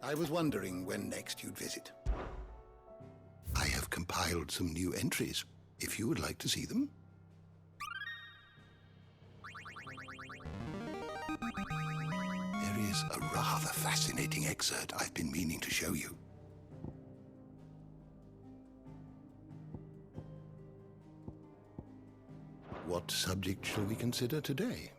I was wondering when next you'd visit. I have compiled some new entries, if you would like to see them. There is a rather fascinating excerpt I've been meaning to show you. What subject shall we consider today?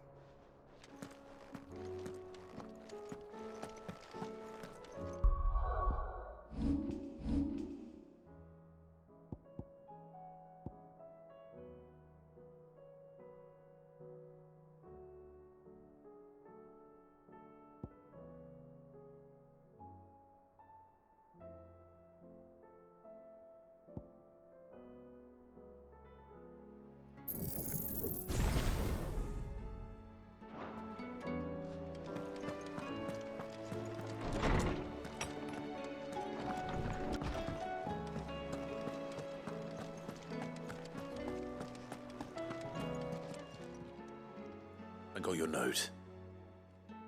I got your note.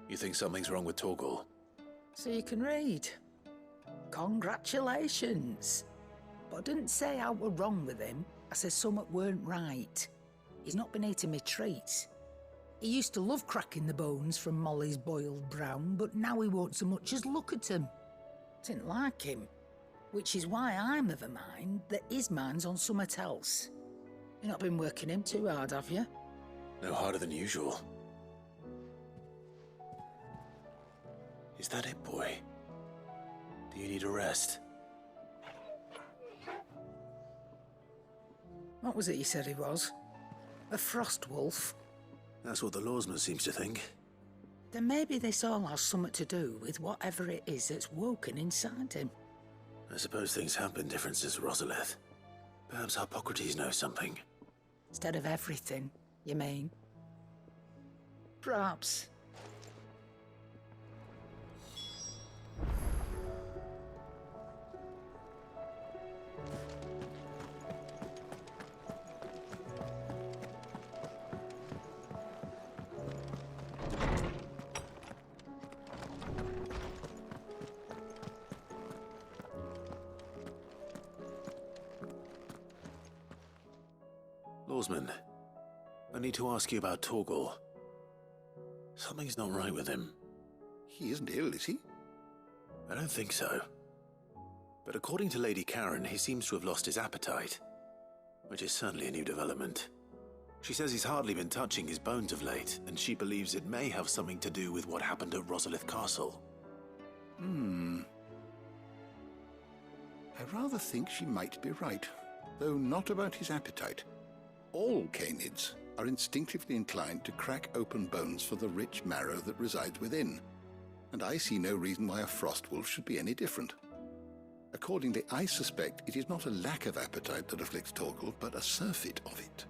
You think something's wrong with Torgal? So you can read. Congratulations. But I didn't say I were wrong with him. I said something weren't right. He's not been eating me treats. He used to love cracking the bones from Molly's boiled brown, but now he won't so much as look at 'em. Didn't like him. Which is why I'm of a mind that his mind's on something else. You've not been working him too hard, have you? No harder than usual. Is that it, boy? Do you need a rest? What was it you said he was? A frost wolf? That's what the lawsman seems to think. Then maybe this all has something to do with whatever it is that's woken inside him. I suppose things have been different since Rosalith. Perhaps Hippocrates knows something. Instead of everything, you mean? Perhaps. Lawsman, I need to ask you about Torgal. Something's not right with him. He isn't ill, is he? I don't think so. But according to Lady Karen, he seems to have lost his appetite, which is certainly a new development. She says he's hardly been touching his bones of late, and she believes it may have something to do with what happened at Rosalith Castle. I rather think she might be right, though not about his appetite. All canids are instinctively inclined to crack open bones for the rich marrow that resides within, and I see no reason why a frost wolf should be any different. Accordingly, I suspect it is not a lack of appetite that afflicts Torgal, but a surfeit of it.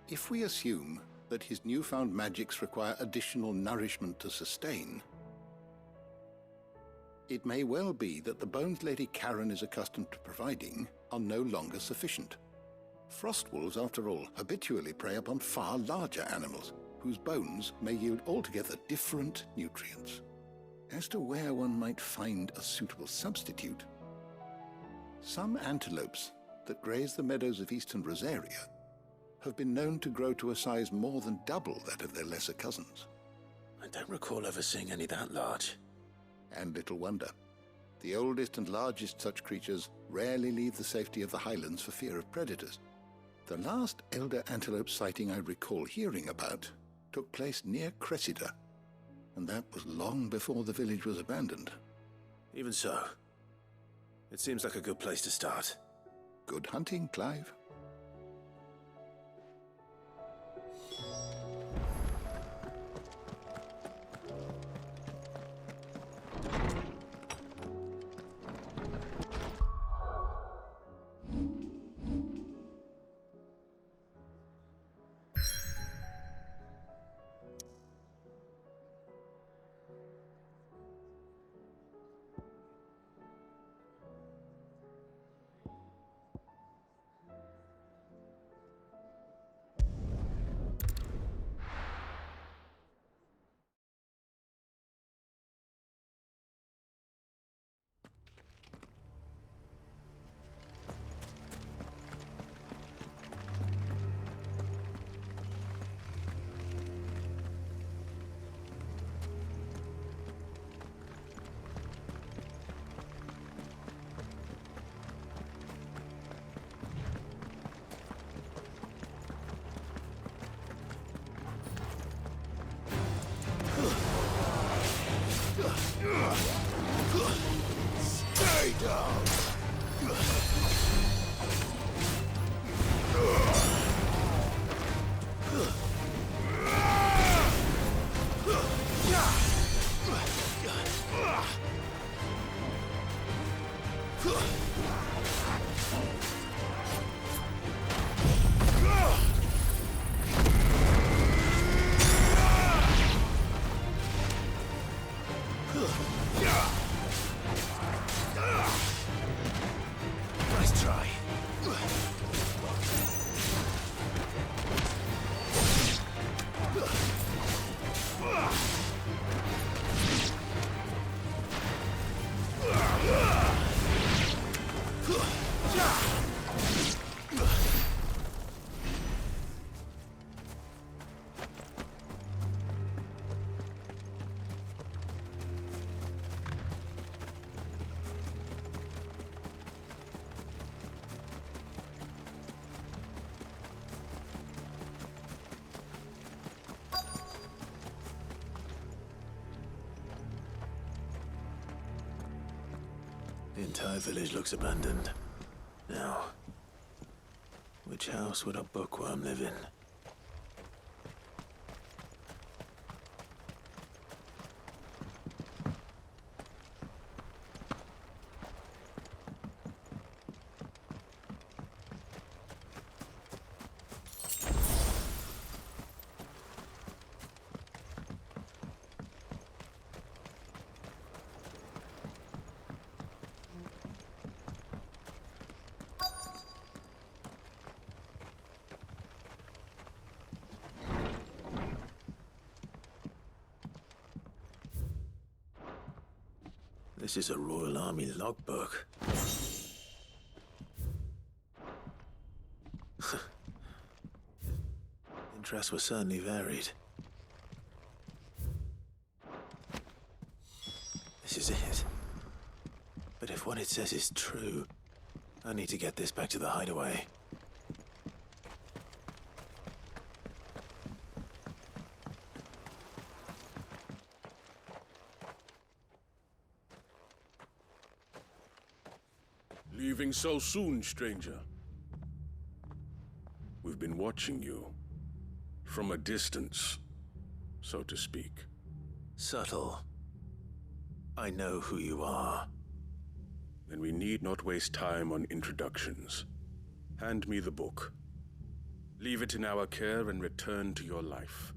If we assume that his newfound magics require additional nourishment to sustain, it may well be that the bones Lady Karen is accustomed to providing are no longer sufficient. Frost wolves, after all, habitually prey upon far larger animals, whose bones may yield altogether different nutrients. As to where one might find a suitable substitute, some antelopes that graze the meadows of eastern Rosaria have been known to grow to a size more than double that of their lesser cousins. I don't recall ever seeing any that large. And little wonder. The oldest and largest such creatures rarely leave the safety of the highlands for fear of predators. The last elder antelope sighting I recall hearing about took place near Cressida, and that was long before the village was abandoned. Even so, it seems like a good place to start. Good hunting, Clive. Stay down! Nice try. The entire village looks abandoned. Now, which house would a bookworm live in? This is a Royal Army logbook. Interests were certainly varied. This is it. But if what it says is true, I need to get this back to the hideaway. Leaving so soon, stranger? We've been watching you. From a distance, so to speak. Subtle. I know who you are. Then we need not waste time on introductions. Hand me the book. Leave it in our care and return to your life.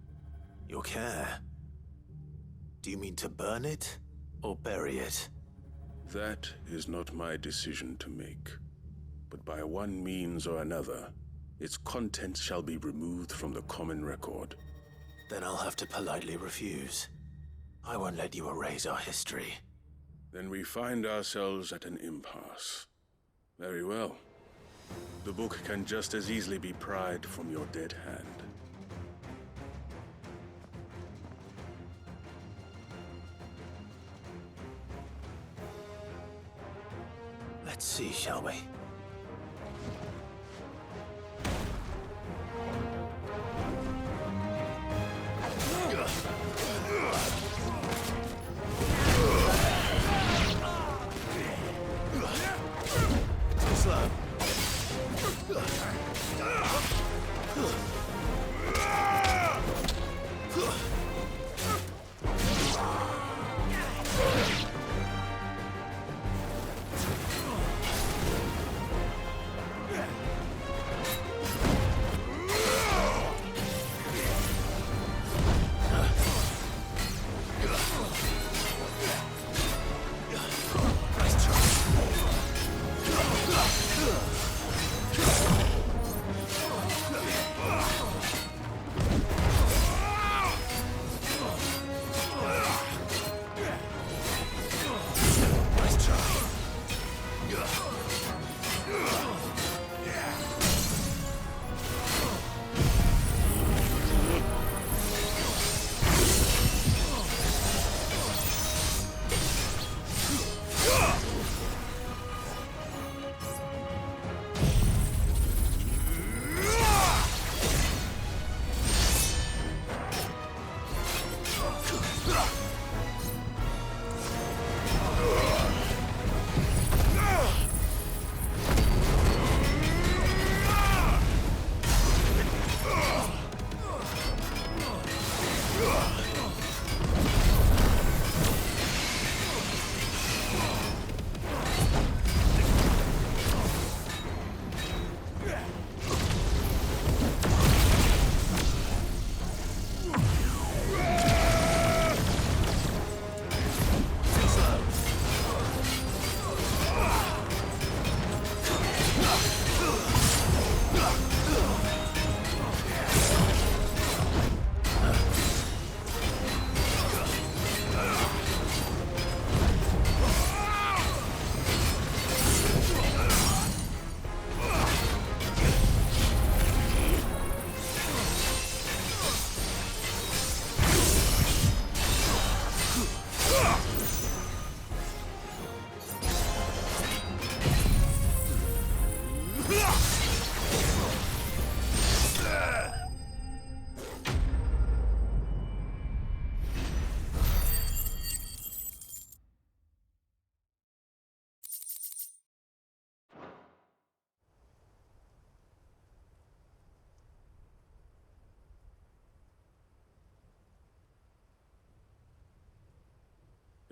Your care? Do you mean to burn it or bury it? That is not my decision to make. But by one means or another, its contents shall be removed from the common record. Then I'll have to politely refuse. I won't let you erase our history. Then we find ourselves at an impasse. Very well. The book can just as easily be pried from your dead hand. Let's see, shall we? Too slow.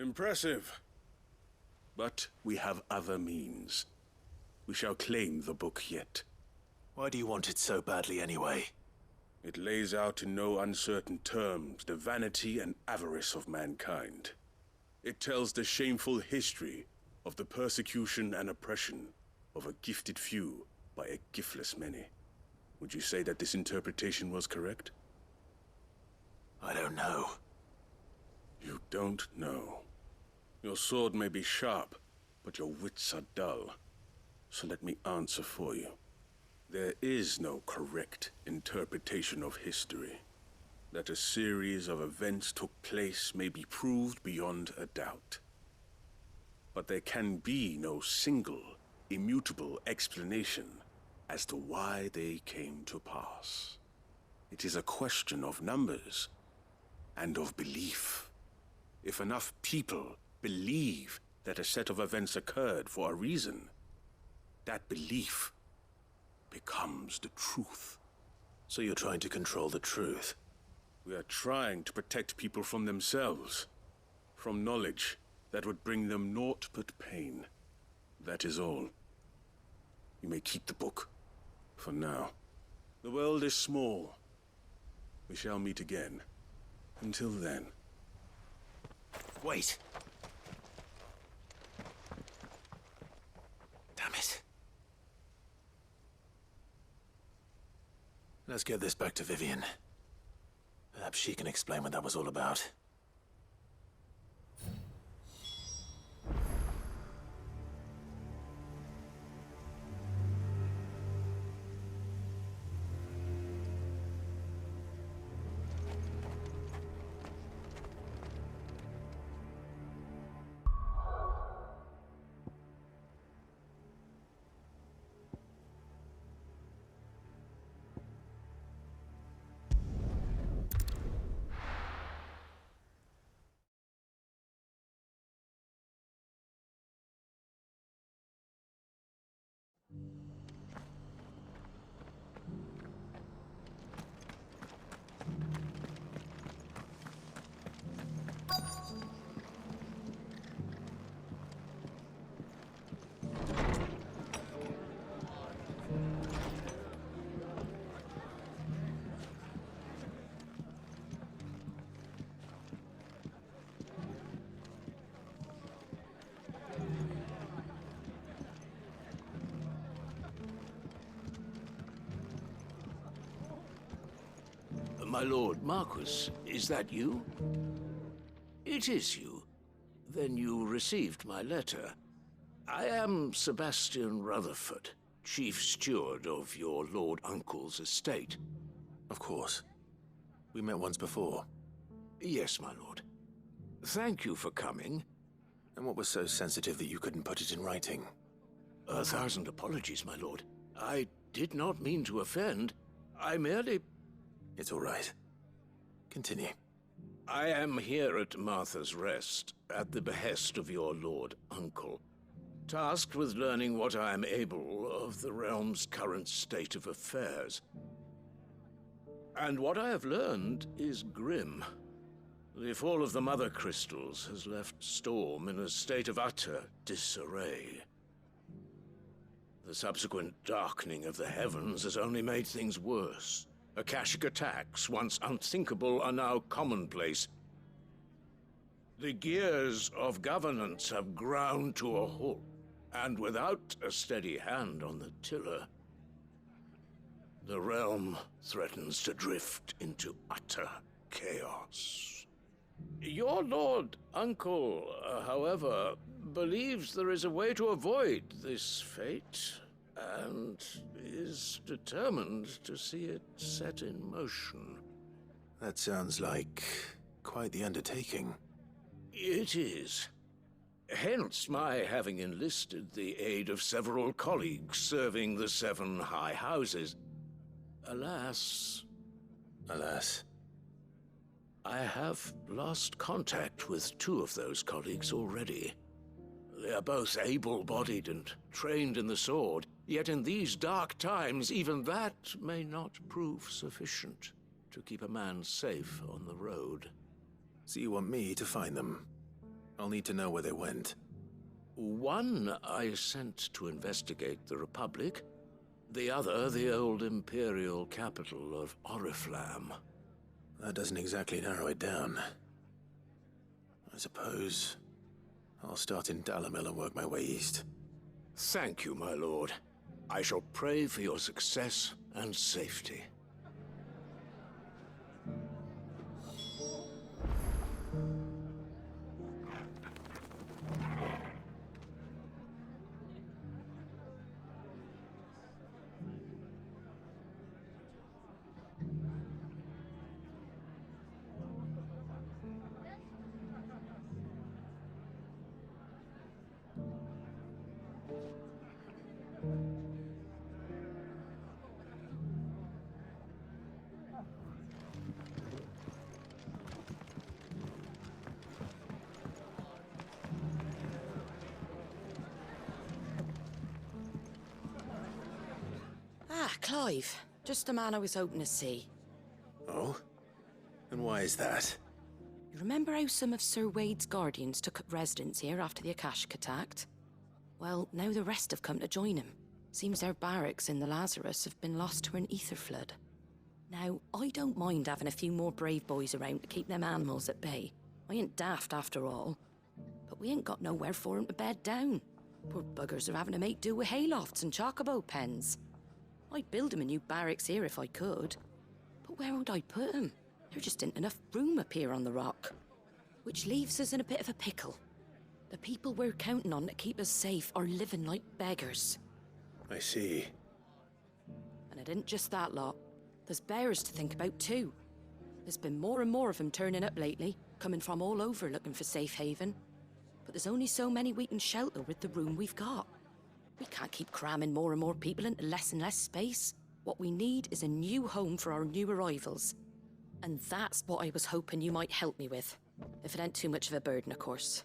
Impressive. But we have other means. We shall claim the book yet. Why do you want it so badly anyway? It lays out in no uncertain terms the vanity and avarice of mankind. It tells the shameful history of the persecution and oppression of a gifted few by a giftless many. Would you say that this interpretation was correct? I don't know. You don't know. Your sword may be sharp, but your wits are dull. So let me answer for you. There is no correct interpretation of history. That a series of events took place may be proved beyond a doubt. But there can be no single, immutable explanation as to why they came to pass. It is a question of numbers and of belief. If enough people believe that a set of events occurred for a reason, that belief becomes the truth. So you're trying to control the truth? We are trying to protect people from themselves, from knowledge that would bring them naught but pain. That is all. You may keep the book, for now. The world is small. We shall meet again. Until then. Wait! Damn it. Let's get this back to Vivian. Perhaps she can explain what that was all about. My lord Marquis, is that you? It is you. Then you received my letter. I am Sebastian Rutherford, chief steward of your lord uncle's estate. Of course. We met once before. Yes, my lord. Thank you for coming. And what was so sensitive that you couldn't put it in writing? 1,000 apologies, my lord. I did not mean to offend. I merely... It's all right. Continue. I am here at Martha's Rest, at the behest of your lord uncle, tasked with learning what I am able of the realm's current state of affairs. And what I have learned is grim. The fall of the Mother Crystals has left Storm in a state of utter disarray. The subsequent darkening of the heavens has only made things worse. Akashic attacks, once unthinkable, are now commonplace. The gears of governance have ground to a halt, and without a steady hand on the tiller, the realm threatens to drift into utter chaos. Your lord uncle, however, believes there is a way to avoid this fate, and is determined to see it set in motion. That sounds like quite the undertaking. It is. Hence my having enlisted the aid of several colleagues serving the 7 high houses. Alas, I have lost contact with 2 of those colleagues already. They are both able-bodied and trained in the sword, yet in these dark times, even that may not prove sufficient to keep a man safe on the road. So you want me to find them? I'll need to know where they went. One I sent to investigate the Republic, the other the old Imperial capital of Oriflamme. That doesn't exactly narrow it down. I suppose I'll start in Dalamil and work my way east. Thank you, my lord. I shall pray for your success and safety. Ah, Clive. Just the man I was hoping to see. Oh? And why is that? You remember how some of Sir Wade's guardians took up residence here after the Akashic attacked? Well, now the rest have come to join him. Seems their barracks in the Lazarus have been lost to an ether flood. Now, I don't mind having a few more brave boys around to keep them animals at bay. I ain't daft after all. But we ain't got nowhere for 'em to bed down. Poor buggers are having to make do with haylofts and chocobo pens. I'd build 'em a new barracks here if I could. But where would I put 'em? There just ain't enough room up here on the rock. Which leaves us in a bit of a pickle. The people we're counting on to keep us safe are living like beggars. I see. And it ain't just that lot. There's bears to think about too. There's been more and more of them turning up lately, coming from all over looking for safe haven. But there's only so many we can shelter with the room we've got. We can't keep cramming more and more people into less and less space. What we need is a new home for our new arrivals. And that's what I was hoping you might help me with. If it ain't too much of a burden, of course.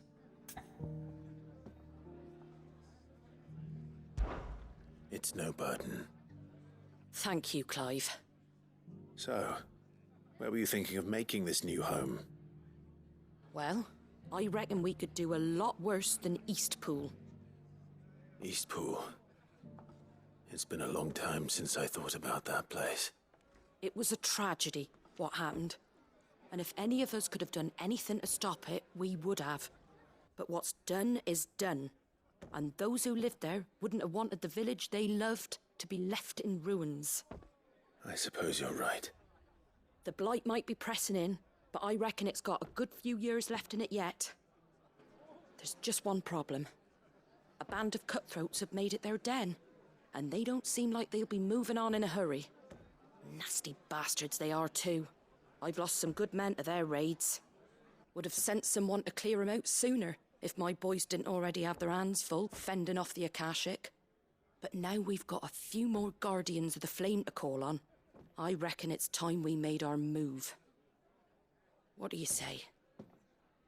It's no burden. Thank you, Clive. So, where were you thinking of making this new home? Well, I reckon we could do a lot worse than Eastpool. Eastpool. It's been a long time since I thought about that place. It was a tragedy, what happened. And if any of us could have done anything to stop it, we would have. But what's done is done. And those who lived there wouldn't have wanted the village they loved to be left in ruins. I suppose you're right. The blight might be pressing in, but I reckon it's got a good few years left in it yet. There's just one problem. A band of cutthroats have made it their den, and they don't seem like they'll be moving on in a hurry. Nasty bastards they are too. I've lost some good men to their raids. Would have sent someone to clear 'em out sooner, if my boys didn't already have their hands full fending off the Akashic. But now we've got a few more Guardians of the Flame to call on. I reckon it's time we made our move. What do you say?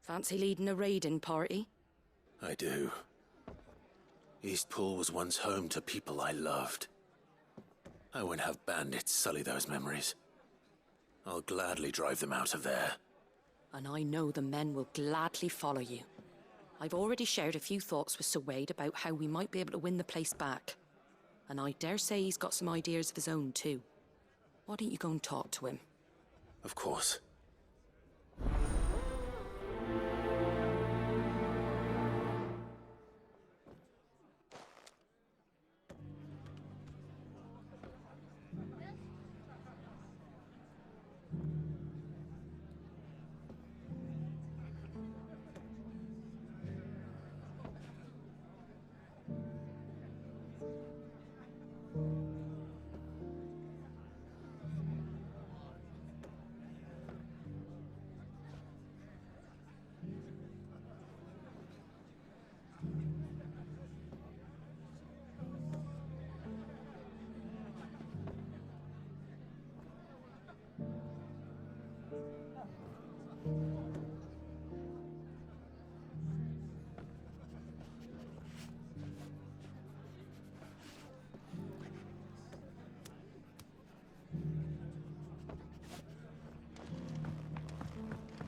Fancy leading a raiding party? I do. Eastpool was once home to people I loved. I won't have bandits sully those memories. I'll gladly drive them out of there. And I know the men will gladly follow you. I've already shared a few thoughts with Sir Wade about how we might be able to win the place back. And I dare say he's got some ideas of his own too. Why don't you go and talk to him? Of course.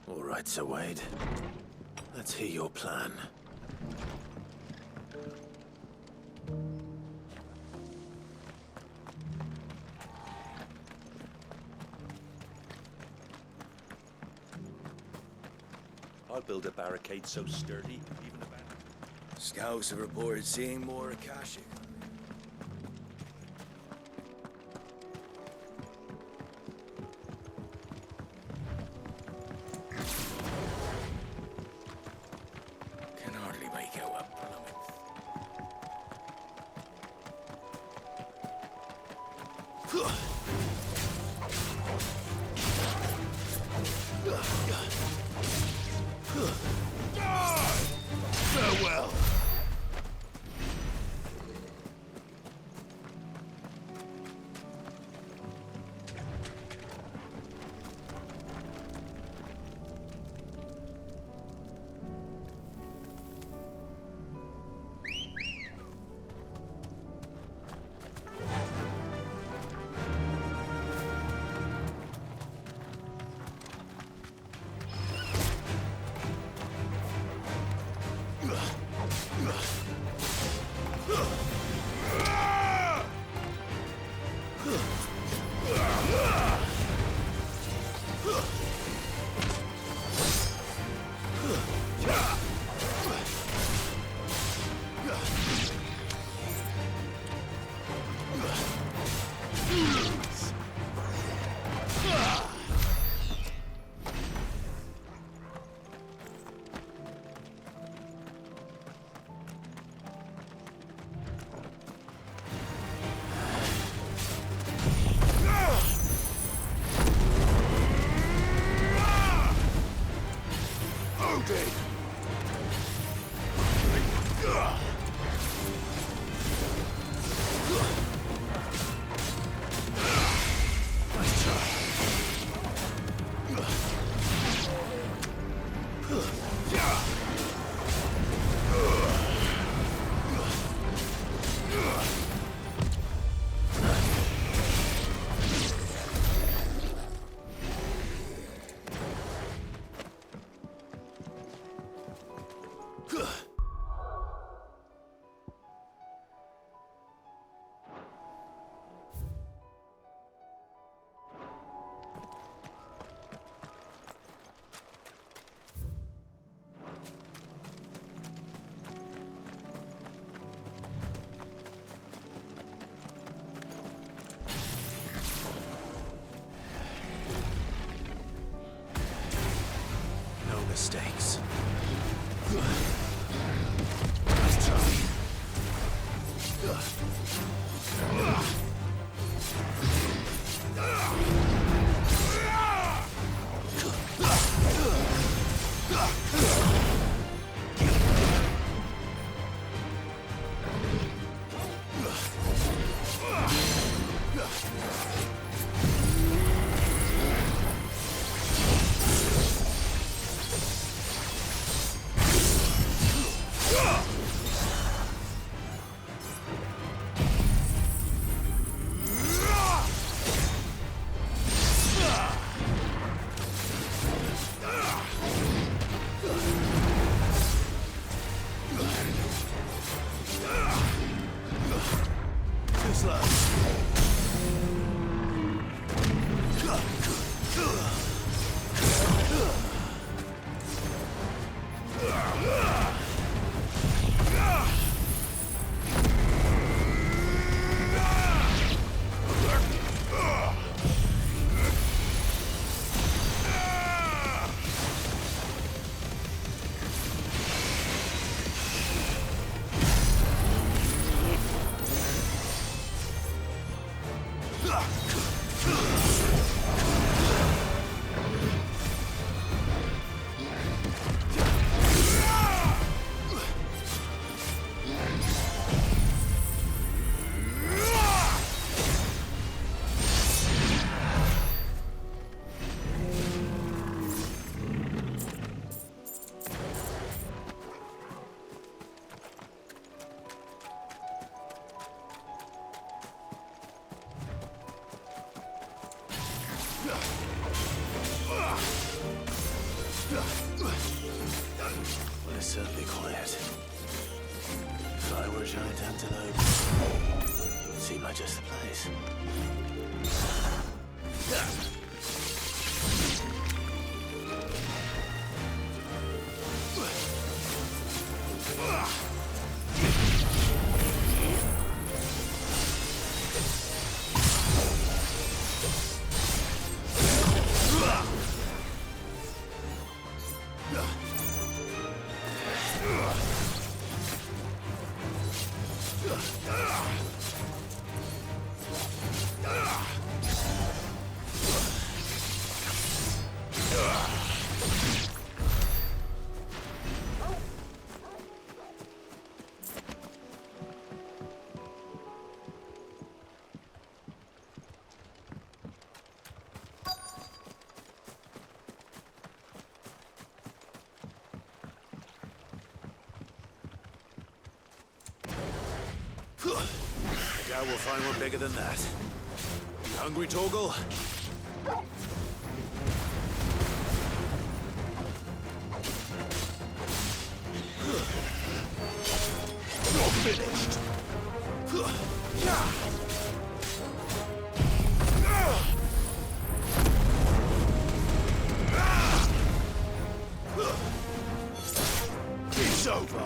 All right, Sir Wade. Let's Let's hear your plan. I'll build a barricade so sturdy, even a bandit. Scouts have reported seeing more Akashic. Can hardly make out what Farewell. Mistakes. is certainly quiet. If I were a giant antelope, it would seem like just the place. I doubt we'll find one bigger than that. You hungry, Torgal? You're finished. It's over.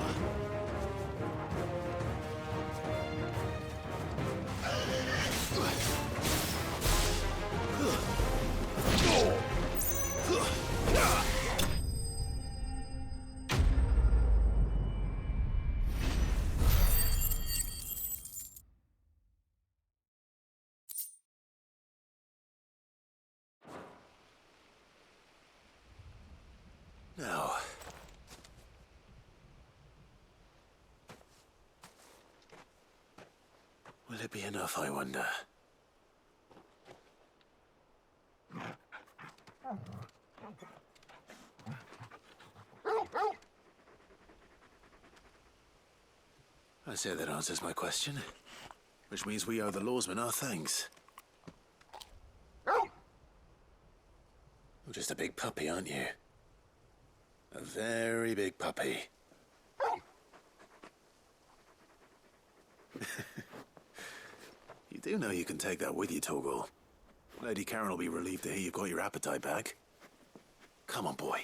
Now, will it be enough, I wonder? I say that answers my question, which means we owe the lawsmen our thanks. You're just a big puppy, aren't you? A very big puppy. You do know you can take that with you, Torgal. Lady Karen will be relieved to hear you've got your appetite back. Come on, boy.